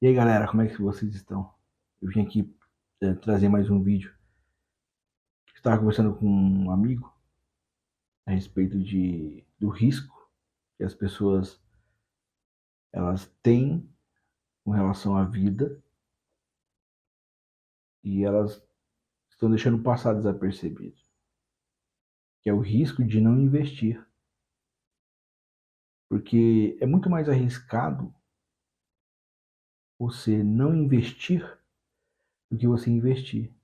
E aí galera, como é que vocês estão? Eu vim aqui trazer mais um vídeo. Estava conversando com um amigo a respeito do risco que as pessoas elas têm com relação à vida e elas estão deixando passar desapercebido, que é o risco de não investir, porque é muito mais arriscado você não investir do que você investir.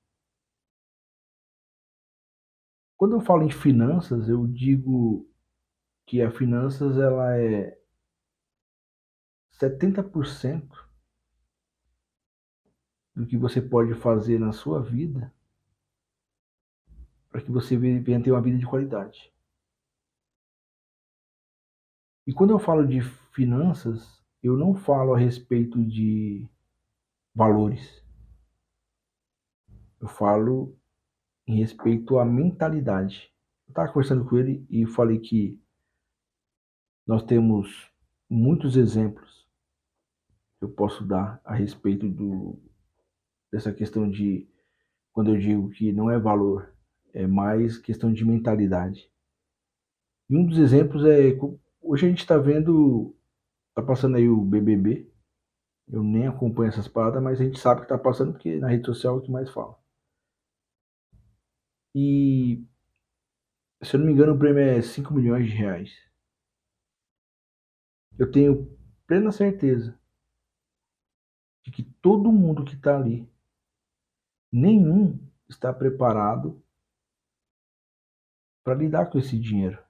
Quando eu falo em finanças, eu digo que a finanças ela é 70% do que você pode fazer na sua vida para que você venha ter uma vida de qualidade. E quando eu falo de finanças, eu não falo a respeito de valores. Eu falo em respeito à mentalidade. Eu estava conversando com ele e falei que nós temos muitos exemplos que eu posso dar a respeito dessa questão de, quando eu digo que não é valor, é mais questão de mentalidade. E um dos exemplos é, hoje a gente está vendo, está passando aí o BBB. Eu nem acompanho essas paradas, mas a gente sabe que tá passando porque na rede social é o que mais fala. E, se eu não me engano, o prêmio é 5 milhões de reais. Eu tenho plena certeza de que todo mundo que tá ali, nenhum está preparado para lidar com esse dinheiro.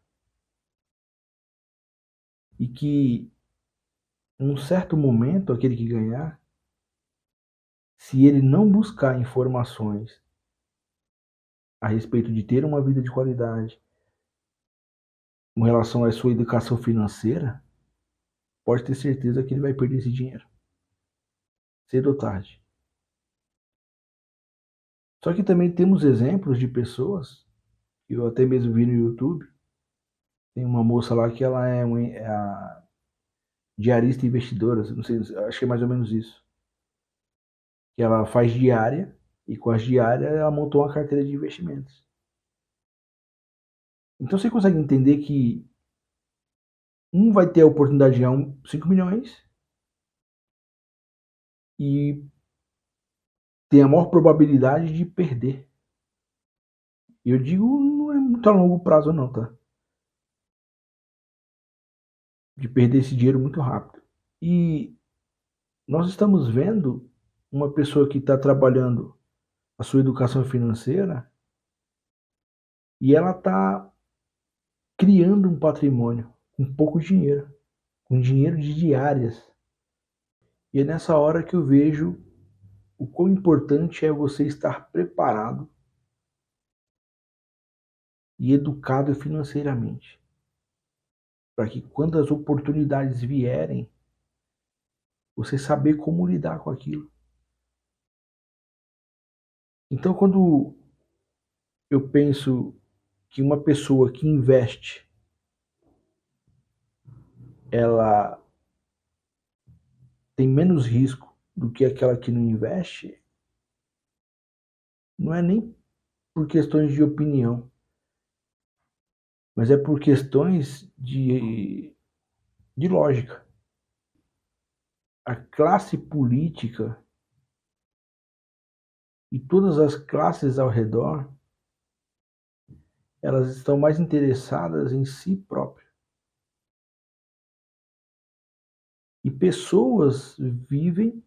E que, em um certo momento, aquele que ganhar, se ele não buscar informações a respeito de ter uma vida de qualidade, com relação à sua educação financeira, pode ter certeza que ele vai perder esse dinheiro, cedo ou tarde. Só que também temos exemplos de pessoas, que eu até mesmo vi no YouTube. Tem uma moça lá que ela é a diarista investidora, não sei, acho que é mais ou menos isso. Que ela faz diária e com as diárias ela montou uma carteira de investimentos. Então você consegue entender que um vai ter a oportunidade de ganhar 5 milhões e tem a maior probabilidade de perder. E eu digo, não é muito a longo prazo não, tá? De perder esse dinheiro muito rápido. E nós estamos vendo uma pessoa que está trabalhando a sua educação financeira e ela está criando um patrimônio com pouco dinheiro, com dinheiro de diárias. E é nessa hora que eu vejo o quão importante é você estar preparado e educado financeiramente, para que quando as oportunidades vierem, você saber como lidar com aquilo. Então, quando eu penso que uma pessoa que investe, ela tem menos risco do que aquela que não investe, não é nem por questões de opinião, mas é por questões de lógica. A classe política e todas as classes ao redor, elas estão mais interessadas em si próprias. E pessoas vivem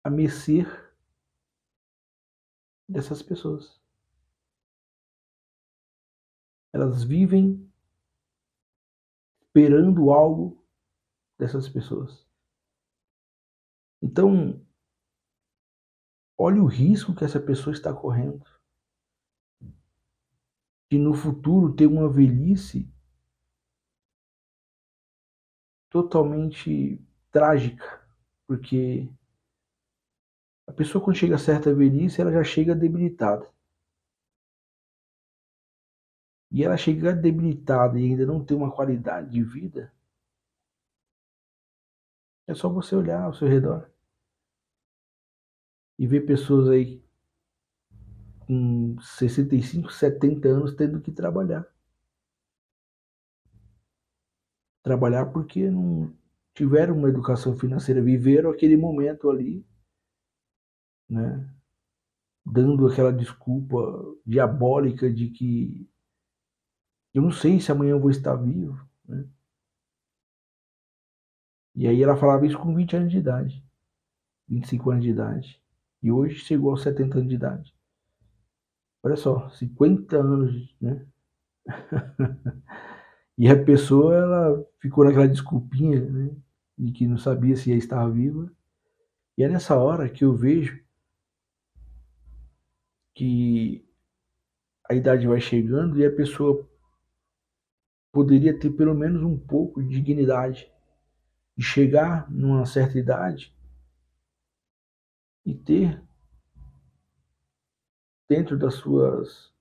a mercê dessas pessoas. Elas vivem esperando algo dessas pessoas. Então, olha o risco que essa pessoa está correndo de no futuro ter uma velhice totalmente trágica, porque a pessoa quando chega a certa velhice, ela já chega debilitada. E ela chegar debilitada e ainda não ter uma qualidade de vida, É só você olhar ao seu redor e ver pessoas aí com 65, 70 anos tendo que trabalhar. Trabalhar porque não tiveram uma educação financeira, viveram aquele momento ali, né? Dando aquela desculpa diabólica de que eu não sei se amanhã eu vou estar vivo, né? E aí ela falava isso com 20 anos de idade, 25 anos de idade. E hoje chegou aos 70 anos de idade. Olha só, 50 anos, né? E a pessoa, ela ficou naquela desculpinha, né? De que não sabia se ia estar viva. E é nessa hora que eu vejo que a idade vai chegando e a pessoa poderia ter pelo menos um pouco de dignidade, de chegar numa certa idade e ter dentro das suas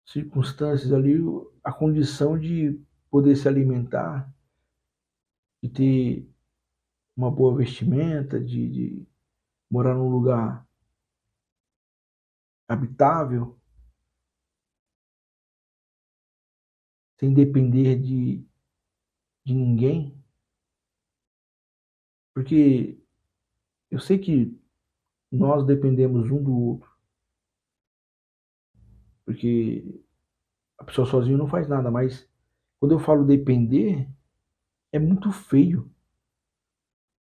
circunstâncias ali a condição de poder se alimentar, de ter uma boa vestimenta, de morar num lugar habitável, sem depender de ninguém, porque eu sei que nós dependemos um do outro, porque a pessoa sozinha não faz nada, mas quando eu falo depender, é muito feio.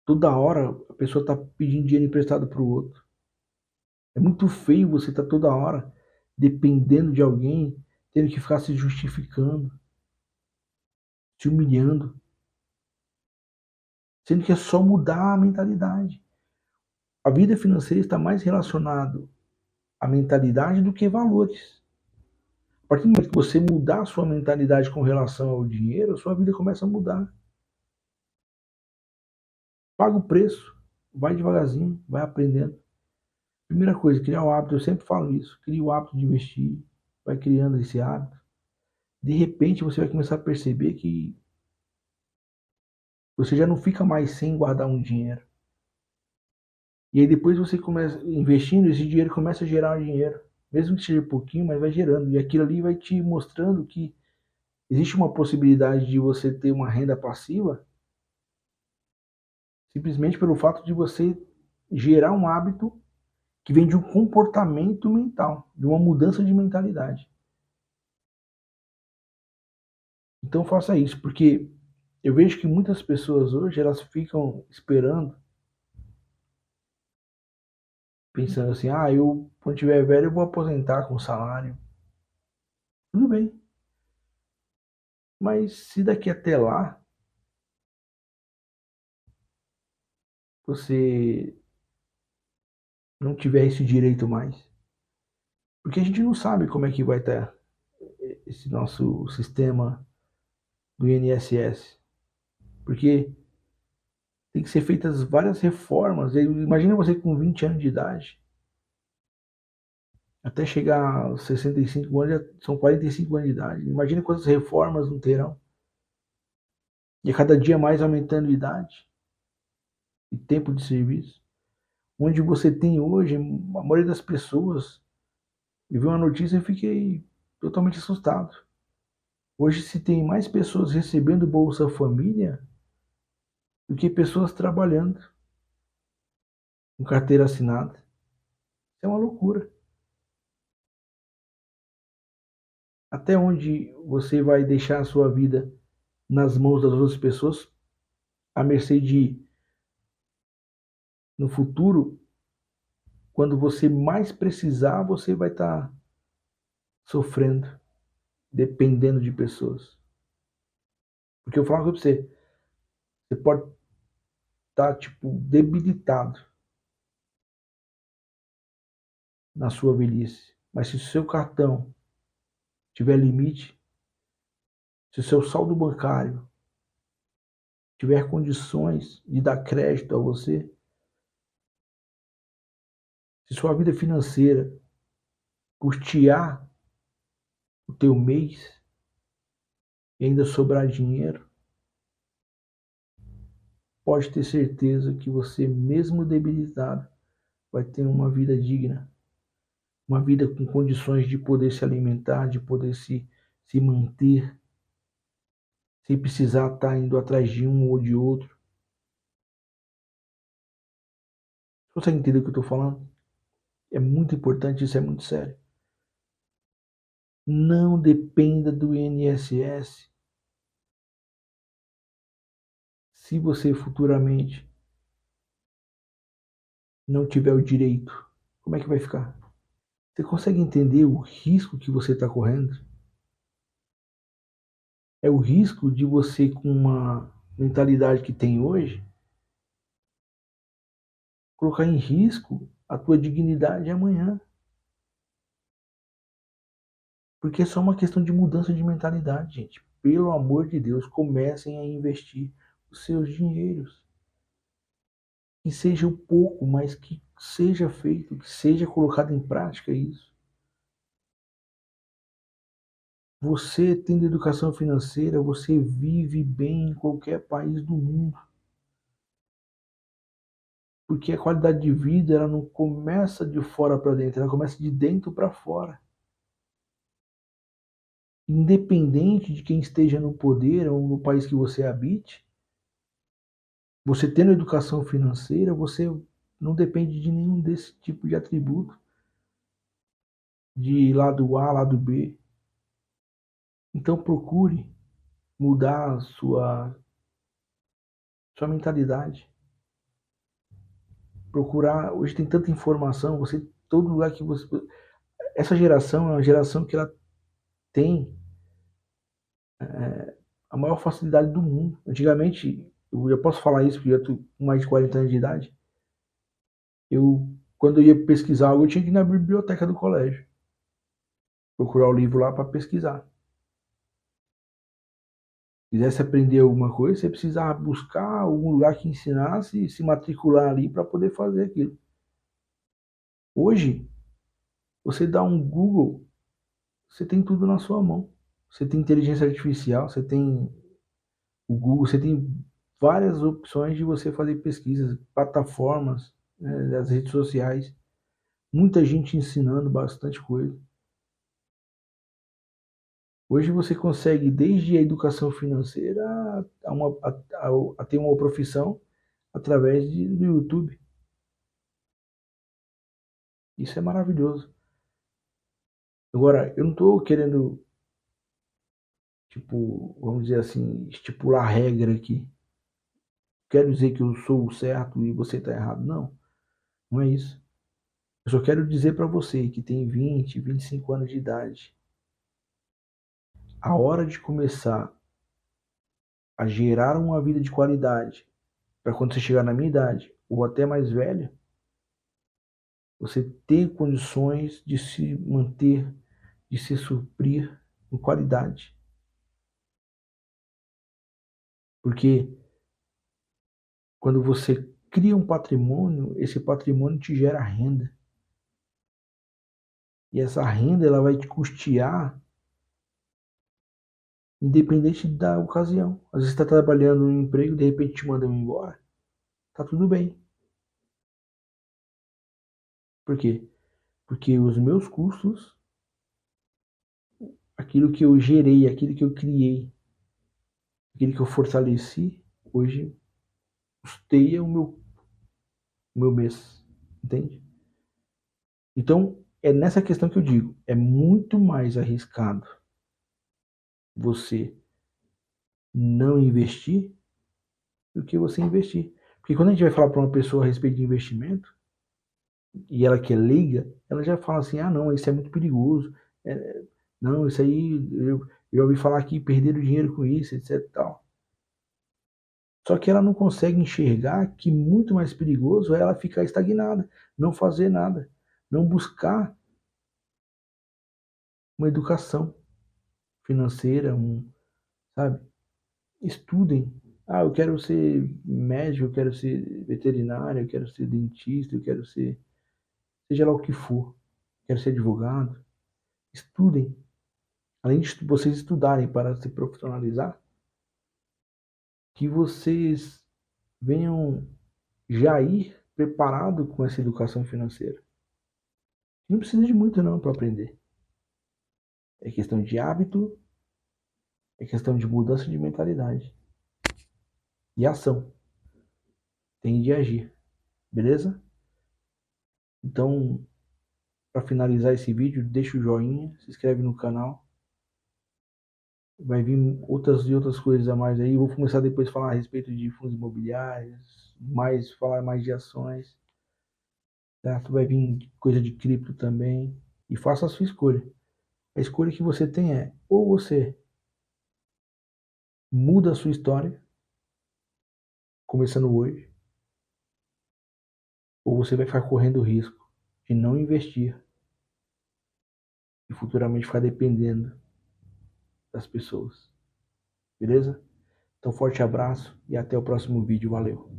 Toda hora a pessoa está pedindo dinheiro emprestado para o outro. É muito feio você estar toda hora dependendo de alguém, tendo que ficar se justificando, se humilhando, sendo que é só mudar a mentalidade. A vida financeira está mais relacionada à mentalidade do que valores. A partir do momento que você mudar a sua mentalidade com relação ao dinheiro, a sua vida começa a mudar. Paga o preço, vai devagarzinho, vai aprendendo. Primeira coisa, criar o hábito, eu sempre falo isso, cria o hábito de investir, vai criando esse hábito. De repente você vai começar a perceber que você já não fica mais sem guardar um dinheiro. E aí depois você começa investindo, esse dinheiro começa a gerar dinheiro. Mesmo que seja pouquinho, mas vai gerando. E aquilo ali vai te mostrando que existe uma possibilidade de você ter uma renda passiva simplesmente pelo fato de você gerar um hábito que vem de um comportamento mental, de uma mudança de mentalidade. Então faça isso, porque eu vejo que muitas pessoas hoje elas ficam esperando, pensando assim, eu quando tiver velho eu vou aposentar com salário. Tudo bem, mas se daqui até lá você não tiver esse direito mais, porque a gente não sabe como é que vai estar esse nosso sistema do INSS, porque tem que ser feitas várias reformas. Imagina você com 20 anos de idade, até chegar aos 65 anos, já são 45 anos de idade. Imagina quantas reformas não terão. E a cada dia mais aumentando a idade e tempo de serviço. Onde você tem hoje, a maioria das pessoas, eu vi uma notícia e fiquei totalmente assustado. Hoje se tem mais pessoas recebendo Bolsa Família do que pessoas trabalhando com carteira assinada. Isso é uma loucura. Até onde você vai deixar a sua vida nas mãos das outras pessoas, à mercê de, no futuro, quando você mais precisar, você vai estar sofrendo, dependendo de pessoas. Porque eu falo para você, você pode estar tipo debilitado na sua velhice, mas se o seu cartão tiver limite, se o seu saldo bancário tiver condições de dar crédito a você, se sua vida financeira custear o teu mês e ainda sobrar dinheiro, pode ter certeza que você, mesmo debilitado, vai ter uma vida digna, uma vida com condições de poder se alimentar, de poder se manter, sem precisar estar indo atrás de um ou de outro. Você entende o que eu estou falando? É muito importante, isso é muito sério. Não dependa do INSS se você futuramente não tiver o direito. Como é que vai ficar? Você consegue entender o risco que você está correndo? É o risco de você, com uma mentalidade que tem hoje, colocar em risco a tua dignidade amanhã. Porque é só uma questão de mudança de mentalidade, gente. Pelo amor de Deus, comecem a investir os seus dinheiros. Que seja um pouco, mas que seja feito, que seja colocado em prática isso. Você tendo educação financeira, você vive bem em qualquer país do mundo. Porque a qualidade de vida, ela não começa de fora para dentro, ela começa de dentro para fora. Independente de quem esteja no poder ou no país que você habite, você tendo educação financeira, você não depende de nenhum desse tipo de atributo, de lado A, lado B. Então procure mudar a sua mentalidade. Procurar, hoje tem tanta informação, você, todo lugar que você. Essa geração é uma geração que ela tem a maior facilidade do mundo. Antigamente, eu já posso falar isso porque eu estou com mais de 40 anos de idade. Quando eu ia pesquisar algo, eu tinha que ir na biblioteca do colégio, procurar o livro lá para pesquisar. Quisesse aprender alguma coisa, você precisava buscar algum lugar que ensinasse e se matricular ali para poder fazer aquilo. Hoje, você dá um Google, você tem tudo na sua mão. Você tem inteligência artificial, você tem o Google, você tem várias opções de você fazer pesquisas, plataformas, né, as redes sociais, muita gente ensinando bastante coisa. Hoje você consegue, desde a educação financeira a ter uma profissão através do YouTube. Isso é maravilhoso. Agora, eu não estou querendo, tipo, vamos dizer assim, estipular regra aqui. Quero dizer que eu sou o certo e você está errado. Não, não é isso. Eu só quero dizer para você que tem 20, 25 anos de idade, a hora de começar a gerar uma vida de qualidade para quando você chegar na minha idade ou até mais velha, você ter condições de se manter, de se suprir com qualidade. Porque quando você cria um patrimônio, esse patrimônio te gera renda. E essa renda ela vai te custear independente da ocasião. Às vezes você está trabalhando no emprego, de repente te mandam embora. Tá tudo bem. Por quê? Porque os meus custos, aquilo que eu gerei, aquilo que eu criei, aquilo que eu fortaleci, hoje custeia o meu mês. Entende? Então, é nessa questão que eu digo, é muito mais arriscado você não investir do que você investir. Porque quando a gente vai falar para uma pessoa a respeito de investimento, e ela que é leiga, ela já fala assim, ah não, isso é muito perigoso, não, isso aí, eu ouvi falar que perderam dinheiro com isso, etc e tal. Só que ela não consegue enxergar que muito mais perigoso é ela ficar estagnada, não fazer nada, não buscar uma educação financeira, sabe? Estudem. Ah, eu quero ser médico, eu quero ser veterinário, eu quero ser dentista, eu quero ser, seja lá o que for, quero ser advogado. Estudem. Além de vocês estudarem para se profissionalizar, que vocês venham já ir preparado com essa educação financeira. Não precisa de muito não para aprender. É questão de hábito, é questão de mudança de mentalidade e ação. Tem de agir, beleza? Então, para finalizar esse vídeo, deixa o joinha, se inscreve no canal. Vai vir outras coisas a mais aí. Vou começar depois a falar a respeito de fundos imobiliários, falar mais de ações, certo? Vai vir coisa de cripto também. E faça a sua escolha. A escolha que você tem é: ou você muda a sua história, começando hoje, ou você vai ficar correndo o risco de não investir e futuramente ficar dependendo das pessoas. Beleza? Então, forte abraço e até o próximo vídeo. Valeu!